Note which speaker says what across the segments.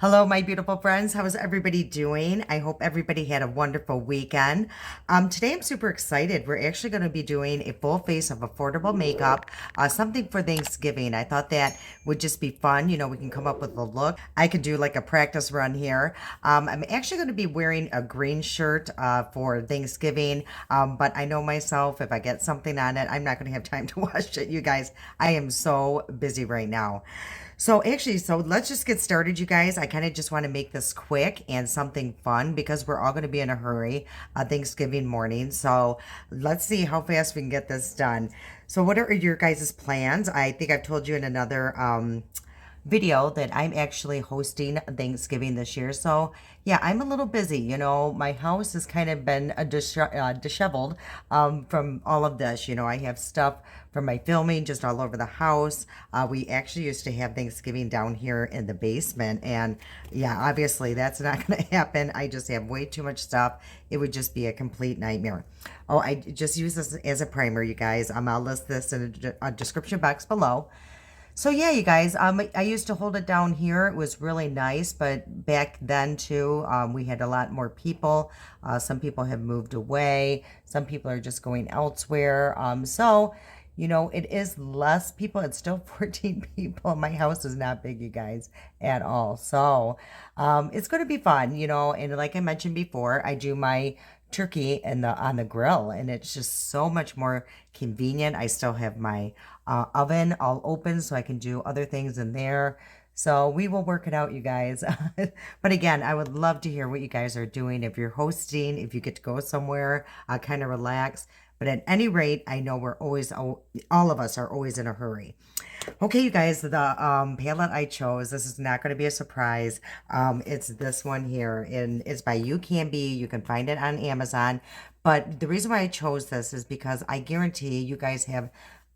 Speaker 1: Hello, my beautiful friends. How is everybody doing? I hope everybody had a wonderful weekend. Today, I'm super excited. We're actually going to be doing a full face of affordable makeup, something for Thanksgiving. I thought that would just be fun. You know, we can come up with a look. I could do like a practice run here. I'm actually going to be wearing a green shirt for Thanksgiving, but I know myself, if I get something on it, I'm not going to have time to wash it. You guys, I am so busy right now. So let's just get started, you guys. I kind of just want to make this quick and something fun because we're all going to be in a hurry Thanksgiving morning. So let's see how fast we can get this done. So what are your guys' plans? I think I've told you in another video that I'm actually hosting Thanksgiving this year. So, yeah, I'm a little busy. You know, my house has kind of been disheveled from all of this. You know, I have stuff from my filming just all over the house. We actually used to have Thanksgiving down here in the basement. And, yeah, obviously that's not going to happen. I just have way too much stuff. It would just be a complete nightmare. Oh, I just use this as a primer, you guys. I'll list this in a description box below. So yeah, you guys, I used to hold it down here. It was really nice, but back then too, we had a lot more people. Some people have moved away. Some people are just going elsewhere. You know, it is less people. It's still 14 people. My house is not big, you guys, at all. It's going to be fun, you know, and like I mentioned before, I do my turkey on the grill, and it's just so much more convenient. I still have my oven all open so I can do other things in there. So we will work it out, you guys. But again, I would love to hear what you guys are doing. If you're hosting, if you get to go somewhere, kind of relax. But at any rate, I know we're always, all of us are always in a hurry. Okay, you guys, the palette I chose, this is not going to be a surprise. It's this one here, and it's by You Can Be. You can find it on Amazon. But the reason why I chose this is because I guarantee you guys have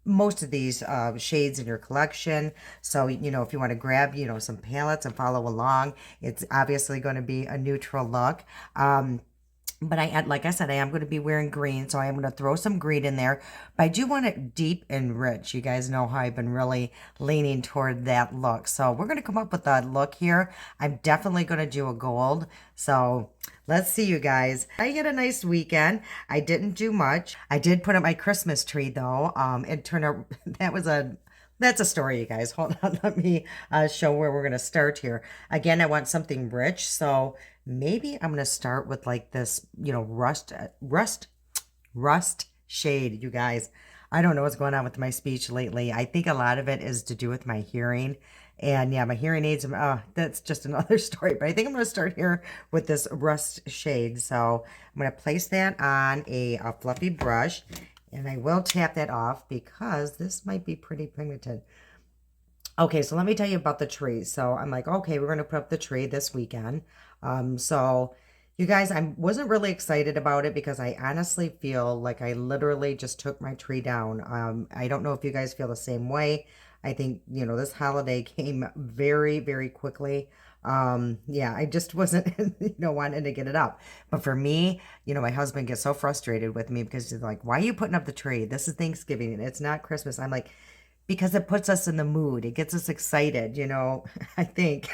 Speaker 1: most of these shades in your collection. So, you know, if you want to grab, you know, some palettes and follow along, it's obviously going to be a neutral look. But like I said, I am going to be wearing green, so I am going to throw some green in there. But I do want it deep and rich. You guys know how I've been really leaning toward that look. So we're going to come up with a look here. I'm definitely going to do a gold. So let's see, you guys. I had a nice weekend. I didn't do much. I did put up my Christmas tree, though. It turned out that's a story, you guys. Hold on, let me show where we're going to start here. Again, I want something rich, so maybe I'm going to start with like this, you know, rust shade, you guys. I don't know what's going on with my speech lately. I think a lot of it is to do with my hearing. And yeah, my hearing aids, that's just another story. But I think I'm going to start here with this rust shade. So I'm going to place that on a fluffy brush. And I will tap that off because this might be pretty pigmented. Okay, so let me tell you about the tree. So I'm like, okay, we're going to put up the tree this weekend. So you guys, I wasn't really excited about it because I honestly feel like I literally just took my tree down. I don't know if you guys feel the same way. I think, you know, this holiday came very, very quickly. Yeah, I just wasn't, you know, wanting to get it up. But for me, you know, my husband gets so frustrated with me because he's like, why are you putting up the tree? This is Thanksgiving and it's not Christmas. I'm like, because it puts us in the mood. It gets us excited, you know, I think.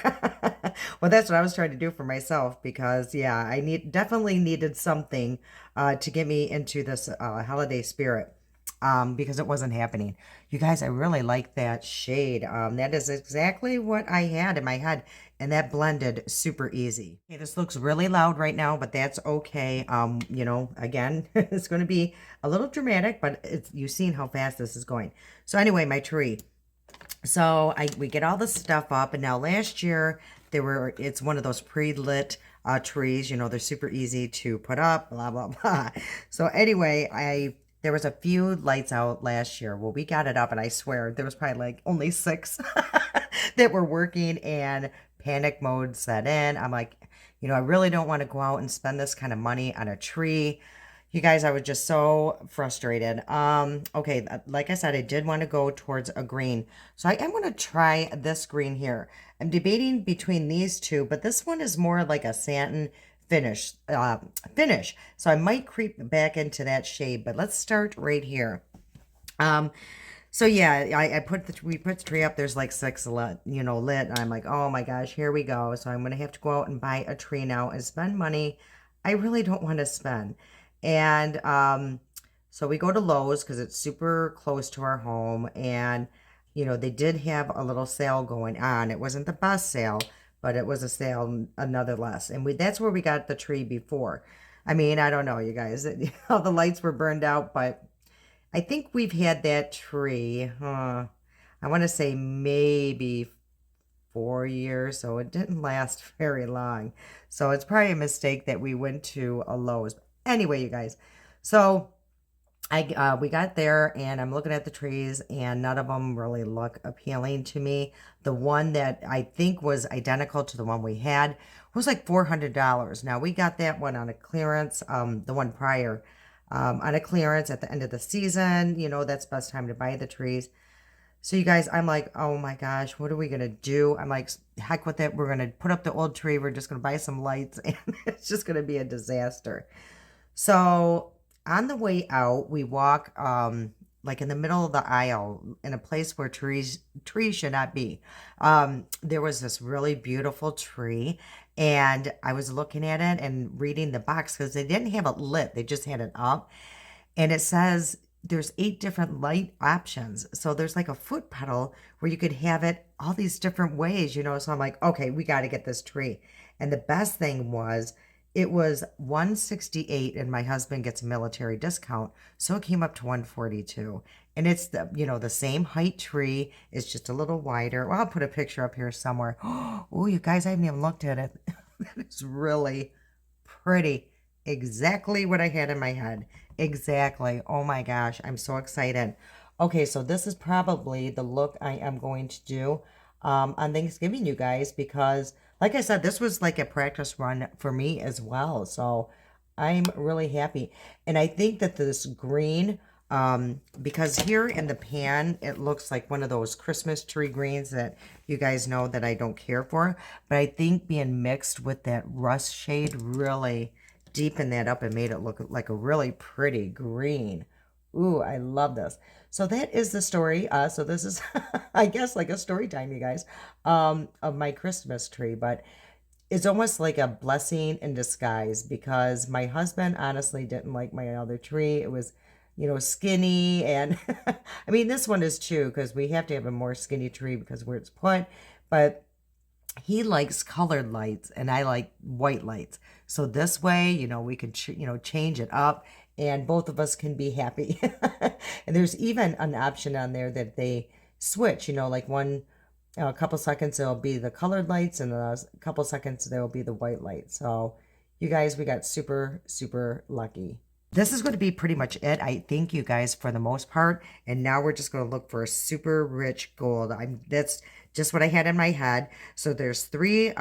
Speaker 1: Well, that's what I was trying to do for myself because, yeah, definitely needed something to get me into this holiday spirit because it wasn't happening. You guys, I really like that shade. That is exactly what I had in my head, and that blended super easy. Okay, this looks really loud right now, but that's okay. You know, again, it's going to be a little dramatic, but you've seen how fast this is going. So anyway, my tree. So we get all the stuff up, and now last year it's one of those pre-lit trees. You know, they're super easy to put up. Blah blah blah. So anyway, there was a few lights out last year. Well, we got it up, and I swear there was probably like only 6 that were working, and panic mode set in. I'm like, you know, I really don't want to go out and spend this kind of money on a tree. You guys, I was just so frustrated. Okay, like I said, I did want to go towards a green. So I am going to try this green here. I'm debating between these two, but this one is more like a satin finish. So I might creep back into that shade, but let's start right here. So yeah, I put we put the tree up. There's like six lit, lit, and I'm like, oh my gosh, here we go. So I'm gonna have to go out and buy a tree now and spend money I really don't want to spend. And so we go to Lowe's because it's super close to our home, and they did have a little sale going on. It wasn't the best sale, but it was a sale nonetheless. And that's where we got the tree before. I mean, I don't know, you guys. The lights were burned out, but I think we've had that tree, I want to say maybe 4 years, so it didn't last very long. So it's probably a mistake that we went to a Lowe's. Anyway, you guys, so we got there and I'm looking at the trees and none of them really look appealing to me. The one that I think was identical to the one we had was like $400. Now we got that one on a clearance, the one prior, on a clearance at the end of the season. That's best time to buy the trees. So you guys, I'm like, oh my gosh, what are we gonna do? I'm like, heck with it. We're gonna put up the old tree. We're just gonna buy some lights, and it's just gonna be a disaster. So on the way out, we walk like in the middle of the aisle in a place where trees should not be. There was this really beautiful tree, and I was looking at it and reading the box because they didn't have it lit; they just had it up, and it says there's 8 different light options. So there's like a foot pedal where you could have it all these different ways. So I'm like, okay, we got to get this tree. And the best thing was it was 168 and my husband gets a military discount. So it came up to 142. And it's the same height tree. It's just a little wider. Well, I'll put a picture up here somewhere. Oh, you guys, I haven't even looked at it. It's really pretty. Exactly what I had in my head. Exactly. Oh my gosh, I'm so excited. Okay, so this is probably the look I am going to do on Thanksgiving, you guys, because like I said, this was like a practice run for me as well. So I'm really happy. And I think that this green, because here in the pan, it looks like one of those Christmas tree greens that you guys know that I don't care for. But I think being mixed with that rust shade really deepened that up and made it look like a really pretty green. Ooh, I love this. So that is the story. So this is, I guess, like a story time, you guys, of my Christmas tree. But it's almost like a blessing in disguise because my husband honestly didn't like my other tree. It was, skinny. And I mean, this one is too, because we have to have a more skinny tree because where it's put. But he likes colored lights and I like white lights. So this way, we can, change it up and both of us can be happy. And there's even an option on there that they switch, like a couple seconds it'll be the colored lights and a couple seconds there will be the white lights. So you guys, we got super, super lucky. This is going to be pretty much it, I think, you guys, for the most part. And now we're just going to look for a super rich gold. That's just what I had in my head. So there's 3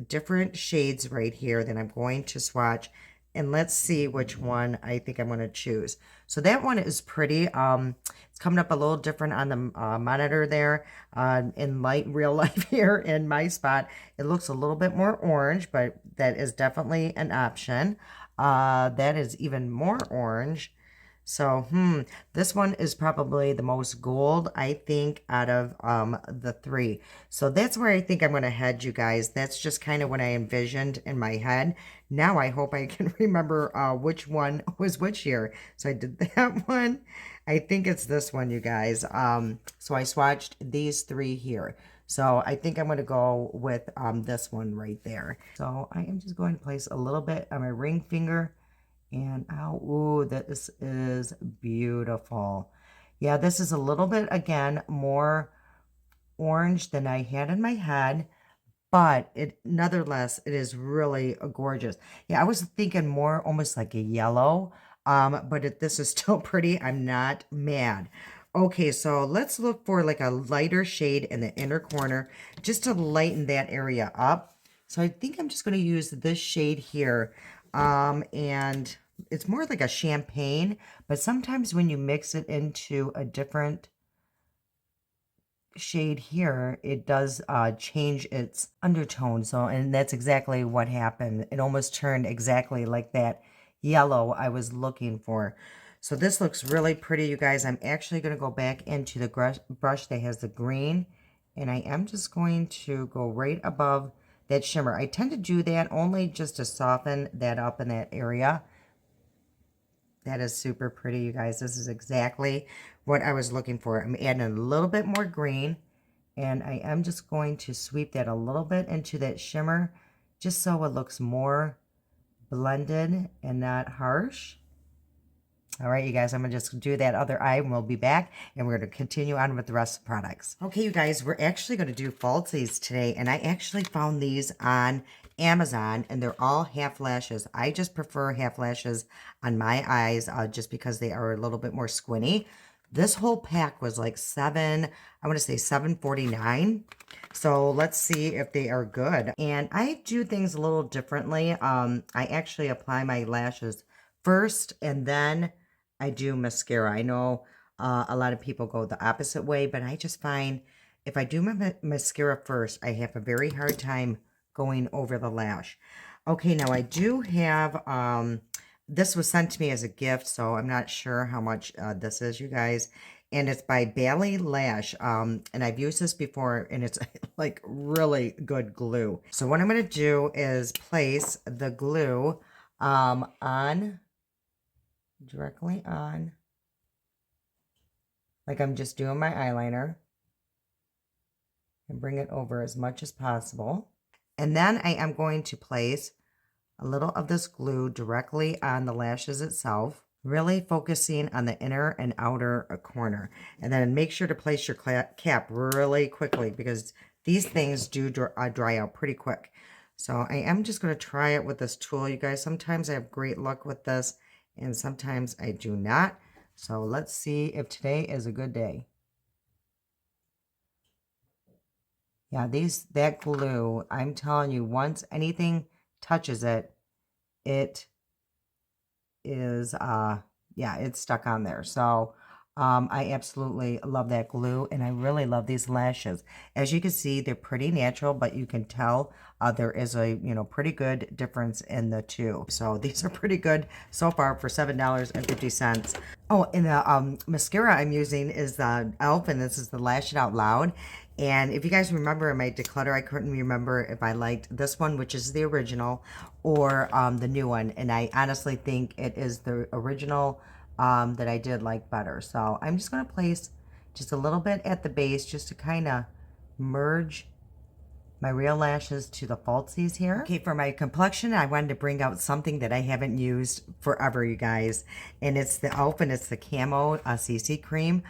Speaker 1: different shades right here that I'm going to swatch. And let's see which one I think I'm going to choose. So that one is pretty. It's coming up a little different on the monitor there. In real life here in my spot, it looks a little bit more orange, but that is definitely an option. That is even more orange. So, this one is probably the most gold, I think, out of the 3. So that's where I think I'm going to head, you guys. That's just kind of what I envisioned in my head. Now I hope I can remember which one was which year. So I did that one. I think it's this one, you guys. So I swatched these 3 here. So I think I'm going to go with this one right there. So I am just going to place a little bit on my ring finger. And oh, ooh, this is beautiful. Yeah, this is a little bit, again, more orange than I had in my head. But nonetheless, it is really gorgeous. Yeah, I was thinking more almost like a yellow. But this is still pretty. I'm not mad. Okay, so let's look for like a lighter shade in the inner corner just to lighten that area up. So I think I'm just going to use this shade here. And it's more like a champagne, but sometimes when you mix it into a different shade here, it does change its undertone. So, and that's exactly what happened. It almost turned exactly like that yellow I was looking for. So this looks really pretty, you guys. I'm actually going to go back into the brush that has the green, and I am just going to go right above that shimmer. I tend to do that only just to soften that up in that area. That is super pretty, you guys. This is exactly what I was looking for. I'm adding a little bit more green, and I am just going to sweep that a little bit into that shimmer, just so it looks more blended and not harsh. All right, you guys, I'm going to just do that other eye, and we'll be back, and we're going to continue on with the rest of the products. Okay, you guys, we're actually going to do falsies today, and I actually found these on Amazon, and they're all half lashes. I just prefer half lashes on my eyes just because they are a little bit more squinty. This whole pack was like I want to say $7.49. So let's see if they are good. And I do things a little differently. I actually apply my lashes first, and then I do mascara. I know a lot of people go the opposite way, but I just find if I do my mascara first, I have a very hard time going over the lash. Okay, now I do have, this was sent to me as a gift, so I'm not sure how much this is, you guys. And it's by Bali Lash, and I've used this before, and it's like really good glue. So what I'm going to do is place the glue directly on, like I'm just doing my eyeliner, and bring it over as much as possible. And then I am going to place a little of this glue directly on the lashes itself, really focusing on the inner and outer corner. And then make sure to place your cap really quickly, because these things do dry out pretty quick. So I am just going to try it with this tool, you guys. Sometimes I have great luck with this, and sometimes I do not. So let's see if today is a good day. Yeah, that glue, I'm telling you, once anything touches it, it is yeah, it's stuck on there. So I absolutely love that glue, and I really love these lashes. As you can see, they're pretty natural, but you can tell there is a pretty good difference in the two. So these are pretty good so far for $7.50. Oh, and the mascara I'm using is the e.l.f., and this is the Lash It Out Loud. And if you guys remember in my declutter, I couldn't remember if I liked this one, which is the original, or the new one. And I honestly think it is the original that I did like better. So I'm just going to place just a little bit at the base, just to kind of merge my real lashes to the falsies here. Okay, for my complexion, I wanted to bring out something that I haven't used forever, you guys. And it's the e.l.f., and it's the Camo CC Cream.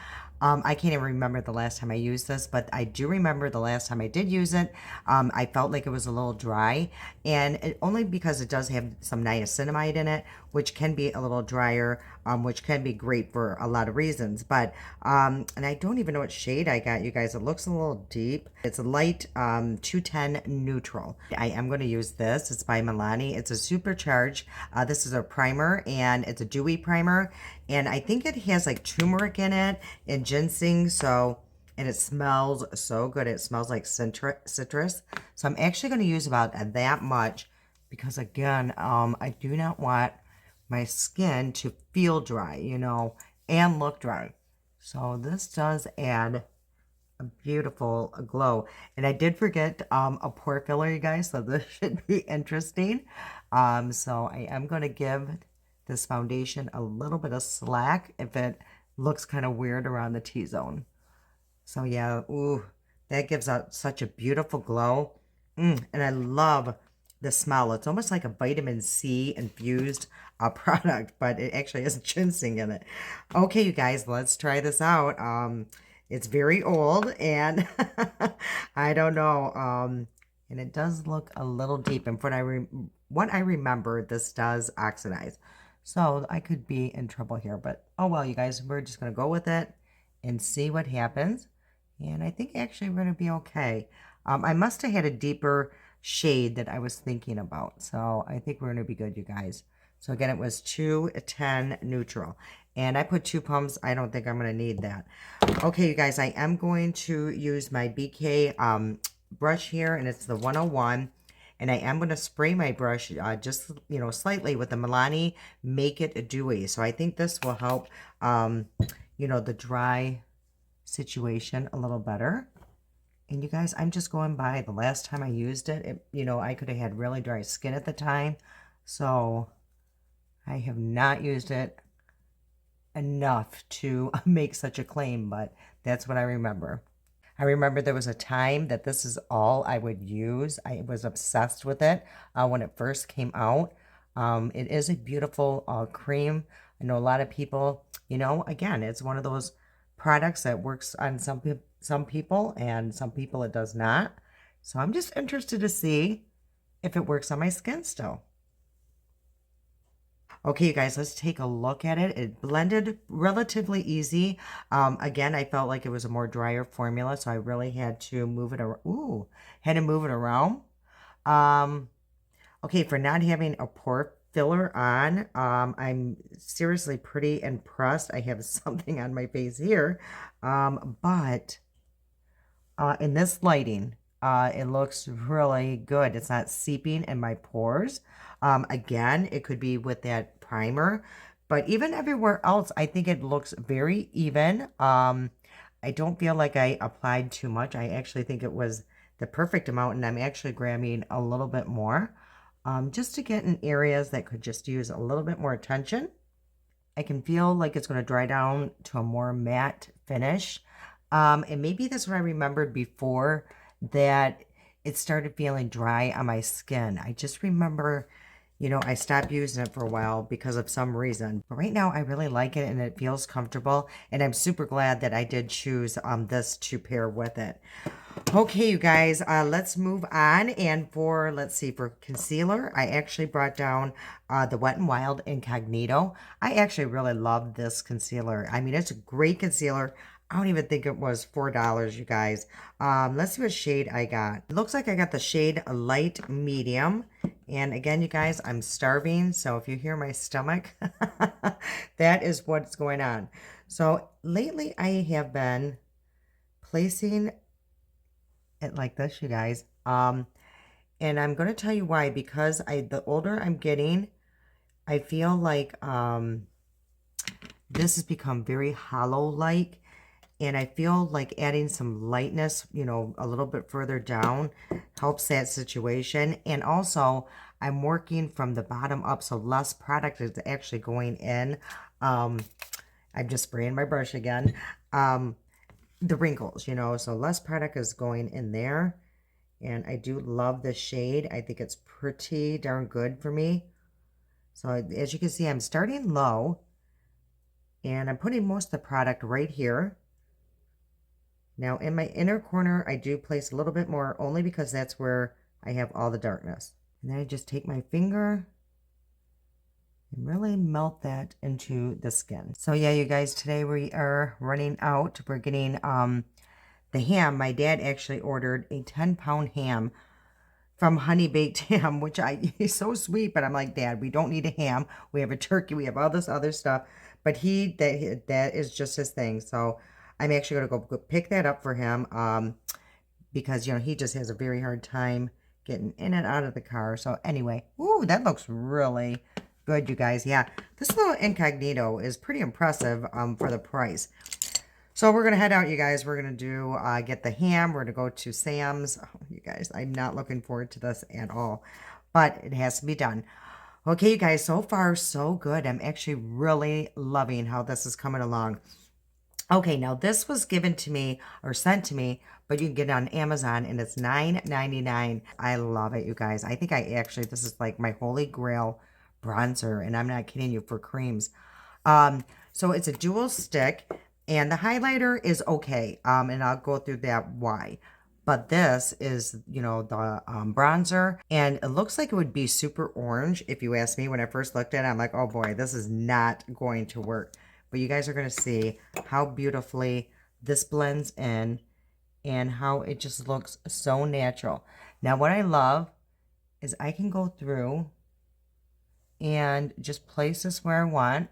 Speaker 1: I can't even remember the last time I used this, but I do remember the last time I did use it. I felt like it was a little dry, and only because it does have some niacinamide in it, which can be a little drier, which can be great for a lot of reasons. But, and I don't even know what shade I got, you guys. It looks a little deep. It's a light 210 neutral. I am going to use this. It's by Milani. It's a supercharged. This is a primer, and it's a dewy primer. And I think it has like turmeric in it and ginseng. So, and it smells so good. It smells like citrus. So I'm actually going to use about that much, because again, I do not want my skin to feel dry, and look dry. So this does add a beautiful glow. And I did forget a pore filler, you guys, so this should be interesting. So I am going to give this foundation a little bit of slack if it looks kind of weird around the T-zone. So yeah, ooh, that gives out such a beautiful glow. And I love the smell. It's almost like a vitamin C infused product, but it actually has ginseng in it. Okay, you guys, let's try this out. It's very old, and I don't know. And it does look a little deep. And from what I remember, this does oxidize. So I could be in trouble here, but oh well, you guys, we're just going to go with it and see what happens. And I think actually we're going to be okay. I must have had a deeper shade that I was thinking about. So I think we're going to be good, you guys. So again, it was 210 neutral. And I put 2 pumps. I don't think I'm going to need that. Okay, you guys, I am going to use my BK brush here, and it's the 101. And I am going to spray my brush just, slightly with the Milani Make It Dewy. So I think this will help, the dry situation a little better. And you guys, I'm just going by the last time I used it, I could have had really dry skin at the time. So I have not used it enough to make such a claim, but that's what I remember. I remember there was a time that this is all I would use. I was obsessed with it when it first came out. It is a beautiful cream. I know a lot of people, again, it's one of those products that works on some people, and some people it does not. So I'm just interested to see if it works on my skin still. Okay, you guys, let's take a look at it. It blended relatively easy. Again, I felt like it was a more drier formula, so I really had to move it around. Ooh, had to move it around. Okay, for not having a pore filler on, I'm seriously pretty impressed. I have something on my face here, but in this lighting, it looks really good. It's not seeping in my pores. Again, it could be with that primer, but even everywhere else, I think it looks very even. I don't feel like I applied too much. I actually think it was the perfect amount, and I'm actually grabbing a little bit more, just to get in areas that could just use a little bit more attention. I can feel like it's going to dry down to a more matte finish. And maybe that's what I remembered before, that it started feeling dry on my skin. I just remember, I stopped using it for a while because of some reason. But right now I really like it and it feels comfortable. And I'm super glad that I did choose this to pair with it. Okay, you guys, let's move on. And let's see, for concealer, I actually brought down the Wet n Wild Incognito. I actually really love this concealer. I mean, it's a great concealer. I don't even think it was $4, you guys. Let's see what shade I got. It looks like I got the shade Light Medium. And again, you guys, I'm starving. So if you hear my stomach, that is what's going on. So lately I have been placing it like this, you guys. And I'm going to tell you why, because the older I'm getting, I feel like this has become very hollow-like. And I feel like adding some lightness, a little bit further down helps that situation. And also, I'm working from the bottom up, so less product is actually going in. I'm just spraying my brush again. The wrinkles, so less product is going in there. And I do love the shade. I think it's pretty darn good for me. So as you can see, I'm starting low. And I'm putting most of the product right here. Now in my inner corner, I do place a little bit more, only because that's where I have all the darkness. And then I just take my finger and really melt that into the skin. So yeah, you guys, today we are running out. We're getting the ham. My dad actually ordered a 10-pound ham from Honey Baked Ham, which he's so sweet, but I'm like, Dad, we don't need a ham. We have a turkey. We have all this other stuff. But that is just his thing. So I'm actually going to go pick that up for him, because, he just has a very hard time getting in and out of the car. So anyway, ooh, that looks really good, you guys. Yeah, this little Incognito is pretty impressive for the price. So we're going to head out, you guys. We're going to do get the ham. We're going to go to Sam's. Oh, you guys, I'm not looking forward to this at all, but it has to be done. Okay, you guys, so far so good. I'm actually really loving how this is coming along. Okay, now this was given to me or sent to me, but you can get it on Amazon, and it's $9.99. I love it, you guys. I think this is like my holy grail bronzer, and I'm not kidding you, for creams. So it's a dual stick, and the highlighter is okay, and I'll go through that why. But this is, the bronzer, and it looks like it would be super orange if you ask me. When I first looked at it, I'm like, oh boy, this is not going to work. But you guys are going to see how beautifully this blends in and how it just looks so natural. Now, what I love is I can go through and just place this where I want.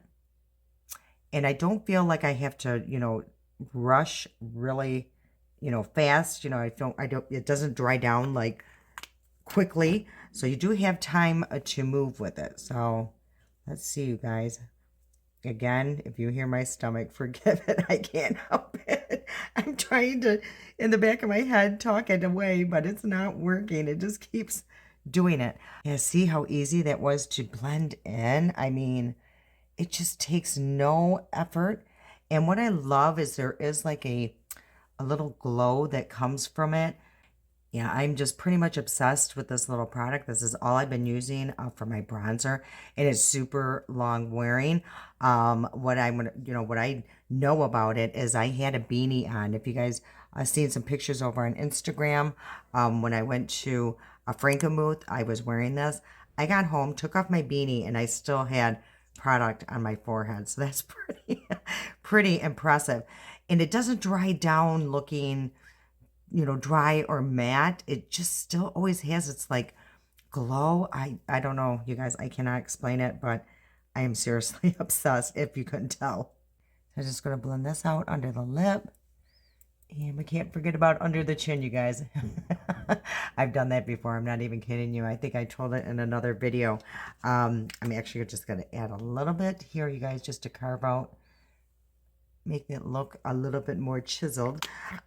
Speaker 1: And I don't feel like I have to, rush really, fast. It doesn't dry down like quickly. So you do have time to move with it. So let's see, you guys. Again, if you hear my stomach, forgive it. I can't help it. I'm trying to, in the back of my head, talk it away, but it's not working. It just keeps doing it. Yeah, see how easy that was to blend in? I mean, it just takes no effort. And what I love is there is like a little glow that comes from it. Yeah, I'm just pretty much obsessed with this little product. This is all I've been using for my bronzer. It is super long wearing. What I'm gonna, what I know about it is I had a beanie on. If you guys seen some pictures over on Instagram, when I went to a Frankenmuth, I was wearing this. I got home, took off my beanie, and I still had product on my forehead. So that's pretty impressive. And it doesn't dry down looking dry or matte. It just still always has its like glow. I don't know, you guys, I cannot explain it, but I am seriously obsessed if you couldn't tell. So I'm just going to blend this out under the lip. And we can't forget about under the chin, you guys. I've done that before. I'm not even kidding you. I think I told it in another video. I'm actually just going to add a little bit here, you guys, just to carve out, make it look a little bit more chiseled.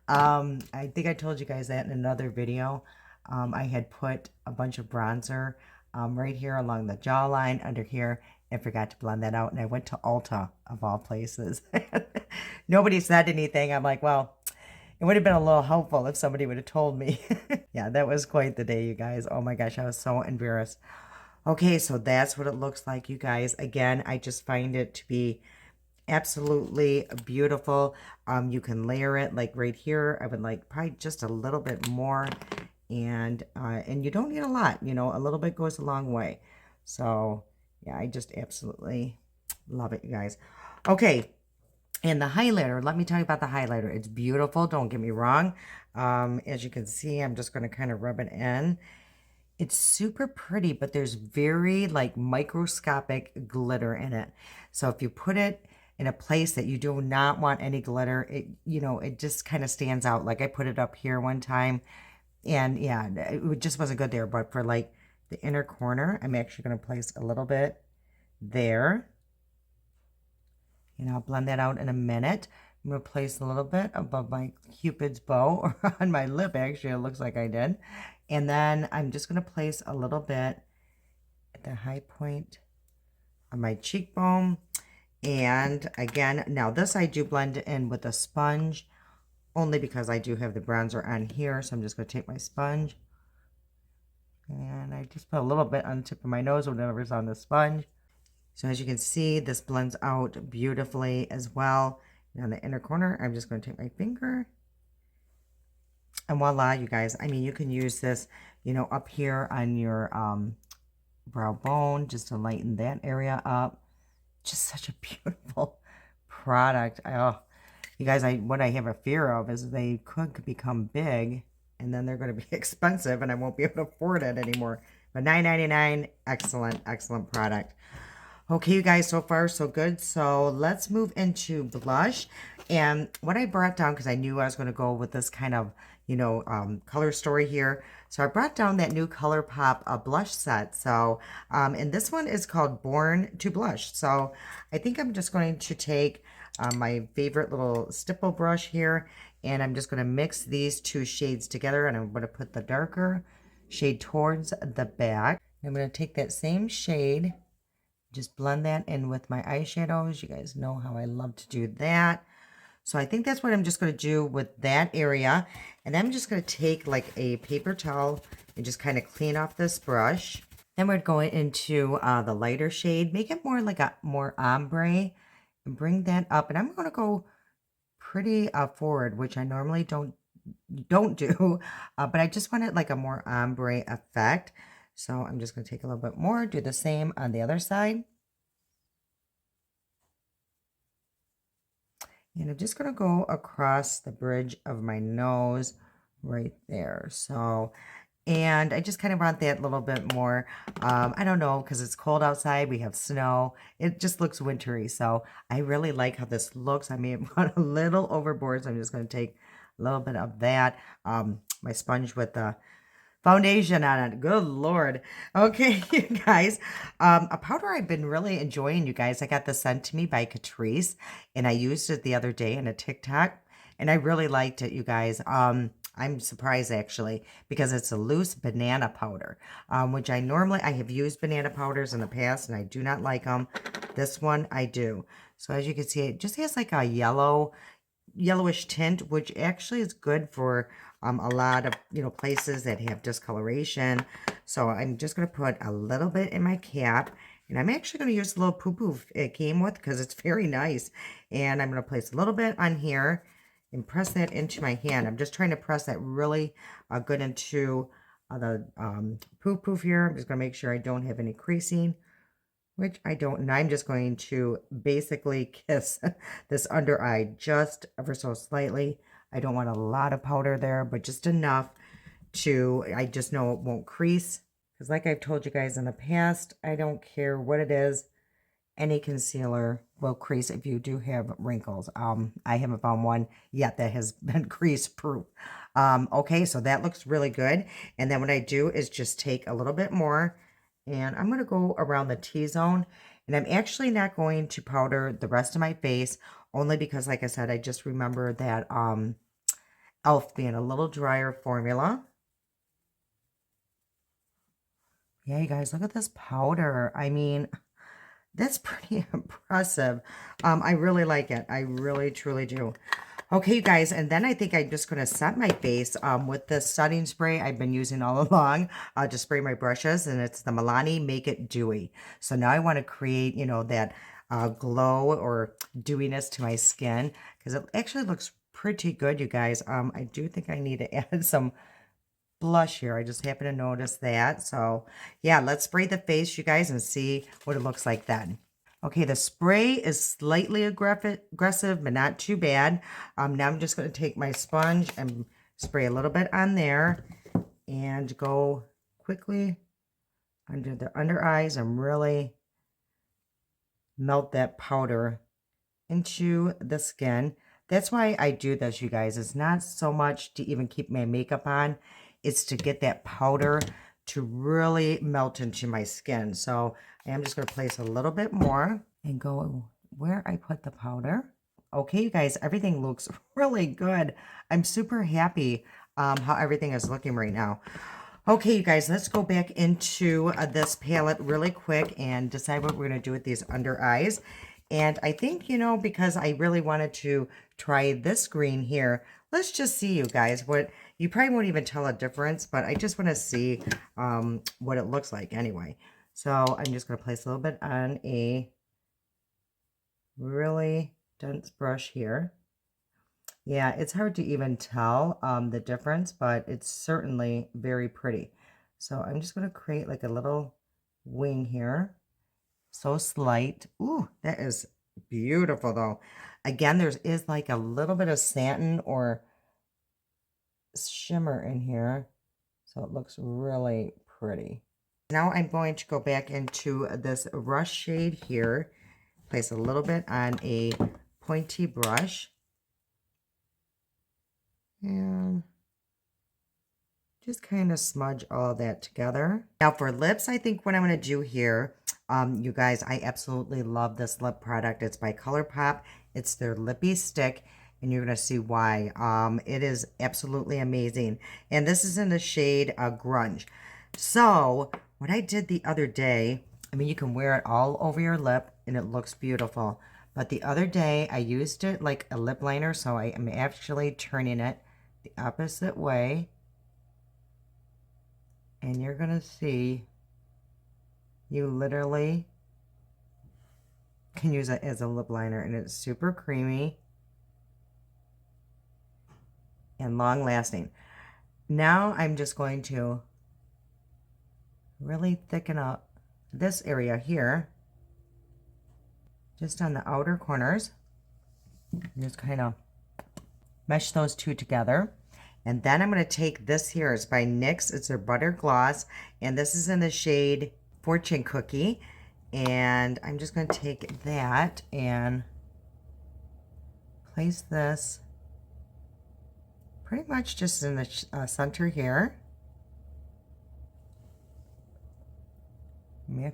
Speaker 1: I think I told you guys that in another video. I had put a bunch of bronzer right here along the jawline, under here, and forgot to blend that out. And I went to Ulta, of all places. Nobody said anything. I'm like, well, it would have been a little helpful if somebody would have told me. Yeah, that was quite the day, you guys. Oh my gosh, I was so embarrassed. Okay, so that's what it looks like, you guys. Again, I just find it to be absolutely beautiful. You can layer it like right here. I would like probably just a little bit more, and you don't need a lot, a little bit goes a long way. So yeah, I just absolutely love it, you guys. Okay, and the highlighter, let me tell you about the highlighter. It's beautiful, don't get me wrong. As you can see, I'm just going to kind of rub it in. It's super pretty, but there's very like microscopic glitter in it. So if you put it in a place that you do not want any glitter, it just kind of stands out. Like I put it up here one time, and yeah, it just wasn't good there. But for like the inner corner, I'm actually going to place a little bit there. I'll blend that out in a minute. I'm going to place a little bit above my Cupid's bow, or on my lip, actually, it looks like I did. And then I'm just going to place a little bit at the high point of my cheekbone. And again, now this I do blend in with a sponge, only because I do have the bronzer on here. So I'm just going to take my sponge, and I just put a little bit on the tip of my nose, whatever's on the sponge. So as you can see, this blends out beautifully as well. Now in the inner corner, I'm just going to take my finger, and voila, you guys. I mean, you can use this, up here on your brow bone, just to lighten that area up. Just such a beautiful product. Oh, you guys, what I have a fear of is they could become big, and then they're going to be expensive, and I won't be able to afford it anymore. But $9.99, excellent product. Okay, you guys, so far so good. So let's move into blush. And what I brought down, because I knew I was going to go with this kind of, color story here. So I brought down that new ColourPop blush set. So, and this one is called Born to Blush. So I think I'm just going to take my favorite little stipple brush here, and I'm just going to mix these two shades together, and I'm going to put the darker shade towards the back. I'm going to take that same shade, just blend that in with my eyeshadows. You guys know how I love to do that. So I think that's what I'm just going to do with that area. And I'm just going to take like a paper towel and just kind of clean off this brush. Then we're going into the lighter shade, make it more like a more ombre, and bring that up. And I'm going to go pretty forward, which I normally don't do, but I just want it like a more ombre effect. So I'm just going to take a little bit more, do the same on the other side. And I'm just going to go across the bridge of my nose right there. So, and I just kind of want that little bit more. I don't know, because it's cold outside. We have snow. It just looks wintry. So I really like how this looks. I may have gone a little overboard, so I'm just going to take a little bit of that. My sponge with the foundation on it. Good Lord. Okay, you guys. A powder I've been really enjoying, you guys. I got this sent to me by Catrice, and I used it the other day in a TikTok, and I really liked it, you guys. I'm surprised actually because it's a loose banana powder, which I have used banana powders in the past, and I do not like them. This one I do. So as you can see, it just has like a yellowish tint, which actually is good for a lot of places that have discoloration. So I'm just going to put a little bit in my cap, and I'm actually going to use the little poo-poo it came with because it's very nice. And I'm going to place a little bit on here and press that into my hand. I'm just trying to press that really good into the poo-poo here. I'm just going to make sure I don't have any creasing, which I don't. And I'm just going to basically kiss this under eye just ever so slightly. I don't want a lot of powder there, but just enough to, I just know it won't crease. Because like I've told you guys in the past, I don't care what it is. Any concealer will crease if you do have wrinkles. I haven't found one yet that has been crease proof. Okay, so that looks really good. And then what I do is just take a little bit more, and I'm going to go around the T-zone. And I'm actually not going to powder the rest of my face, only because, like I said, I just remember that e.l.f. being a little drier formula. Yeah, you guys, look at this powder. I mean, that's pretty impressive. I really like it. I really, truly do. Okay, you guys, and then I think I'm just going to set my face with this setting spray I've been using all along to spray my brushes, and it's the Milani Make It Dewy. So now I want to create, that glow or dewiness to my skin because it actually looks pretty good, you guys. I do think I need to add some blush here. I just happen to notice that. So yeah, let's spray the face, you guys, and see what it looks like then. Okay, the spray is slightly aggressive, but not too bad. Now I'm just going to take my sponge and spray a little bit on there and go quickly under the under eyes and really melt that powder into the skin. That's why I do this, you guys. It's not so much to even keep my makeup on. It's to get that powder to really melt into my skin. So I am just going to place a little bit more and go where I put the powder. Okay, you guys, everything looks really good. I'm super happy how everything is looking right now. Okay, you guys, let's go back into this palette really quick and decide what we're going to do with these under eyes. And I think, because I really wanted to try this green here, let's just see, you guys, what you probably won't even tell a difference, but I just want to see what it looks like anyway. So I'm just going to place a little bit on a really dense brush here. Yeah, it's hard to even tell the difference, but it's certainly very pretty. So I'm just going to create like a little wing here. So slight. Ooh, that is beautiful though. Again, there is like a little bit of satin or shimmer in here. So it looks really pretty. Now I'm going to go back into this Rush shade here. Place a little bit on a pointy brush. And just kind of smudge all that together. Now for lips, I think what I'm going to do here, you guys, I absolutely love this lip product. It's by ColourPop. It's their Lippy Stick, and you're going to see why. It is absolutely amazing. And this is in the shade Grunge. So what I did the other day, I mean, you can wear it all over your lip, and it looks beautiful. But the other day, I used it like a lip liner, so I am actually turning it the opposite way. And you're going to see you literally can use it as a lip liner, and it's super creamy and long lasting. Now I'm just going to really thicken up this area here, just on the outer corners. Just kind of mesh those two together. And then I'm going to take this here. It's by NYX. It's their Butter Gloss. And this is in the shade Fortune Cookie. And I'm just going to take that and place this pretty much just in the center here. me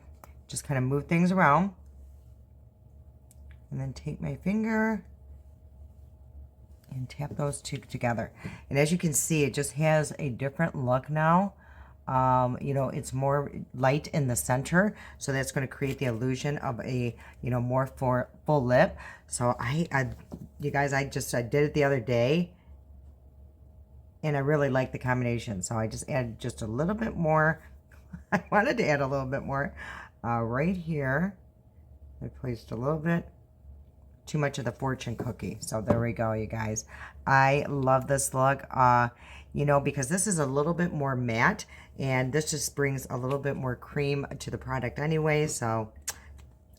Speaker 1: just kind of move things around. And then take my finger and tap those two together. And as you can see, it just has a different look now. You know, it's more light in the center, so that's going to create the illusion of a, you know, more full lip. So you guys, I did it the other day, and I really like the combination. So I just added just a little bit more. I wanted to add a little bit more right here. I placed a little bit too much of the fortune cookie. So there we go, you guys. I love this look, you know, because this is a little bit more matte, and this just brings a little bit more cream to the product anyway. So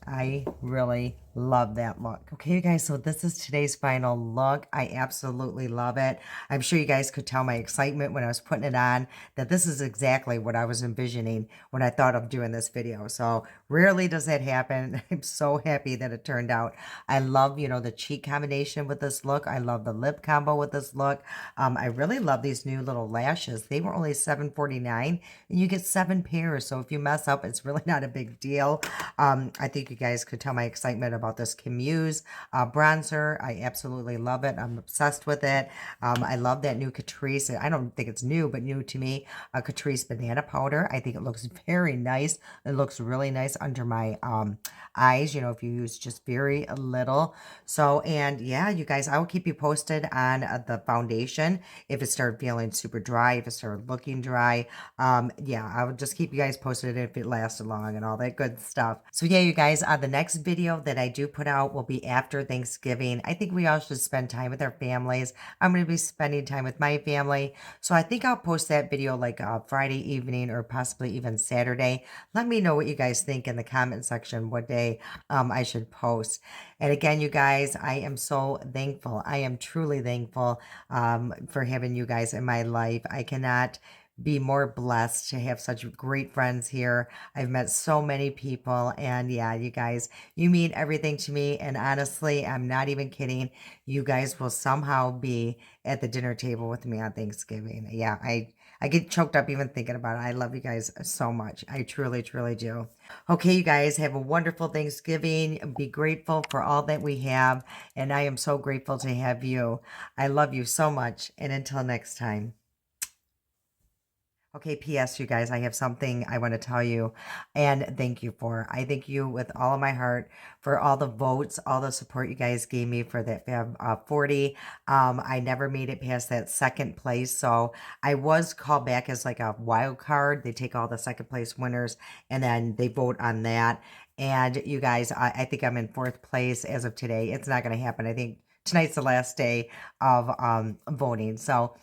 Speaker 1: I really love that look. Okay, you guys, so this is today's final look. I absolutely love it. I'm sure you guys could tell my excitement when I was putting it on, that this is exactly what I was envisioning when I thought of doing this video. So rarely does that happen. I'm so happy that it turned out. I love, you know, the cheek combination with this look. I love the lip combo with this look. I really love these new little lashes. They were only $7.49, and you get 7 pairs. So if you mess up, it's really not a big deal. I think you guys could tell my excitement about this Kim Muse bronzer. I absolutely love it. I'm obsessed with it. I love that new Catrice. I don't think it's new, but new to me. Catrice banana powder. I think it looks very nice. It looks really nice under my eyes, you know, if you use just very little. So, and yeah, you guys, I will keep you posted on the foundation. If it started feeling super dry, if it started looking dry, yeah, I will just keep you guys posted if it lasted long and all that good stuff. So yeah, you guys, the next video that I do put out will be after Thanksgiving. I think we all should spend time with our families. I'm going to be spending time with my family. So I think I'll post that video like Friday evening or possibly even Saturday. Let me know what you guys think in the comment section what day I should post. And again, you guys, I am so thankful. I am truly thankful for having you guys in my life. I cannot be more blessed to have such great friends here. I've met so many people, and yeah, you guys, you mean everything to me. And honestly, I'm not even kidding. You guys will somehow be at the dinner table with me on Thanksgiving. Yeah, I get choked up even thinking about it. I love you guys so much. I truly, truly do. Okay, you guys, have a wonderful Thanksgiving. Be grateful for all that we have. And I am so grateful to have you. I love you so much. And until next time. Okay, P.S. you guys, I have something I want to tell you and thank you for. I thank you with all of my heart for all the votes, all the support you guys gave me for that Fab 40. I never made it past that second place, so I was called back as like a wild card. They take all the second place winners and then they vote on that. And you guys, I think I'm in 4th place as of today. It's not going to happen. I think tonight's the last day of voting, so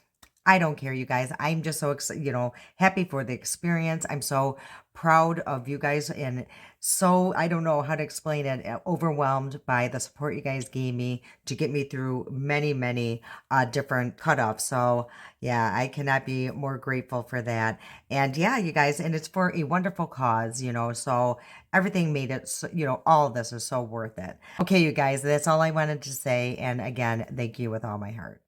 Speaker 1: I don't care, you guys. I'm just so you know, happy for the experience. I'm so proud of you guys, and so I don't know how to explain it. Overwhelmed by the support you guys gave me to get me through many, many different cutoffs. So yeah, I cannot be more grateful for that. And yeah, you guys, and it's for a wonderful cause, you know. So everything made it, so, you know, all of this is so worth it. Okay, you guys, that's all I wanted to say. And again, thank you with all my heart.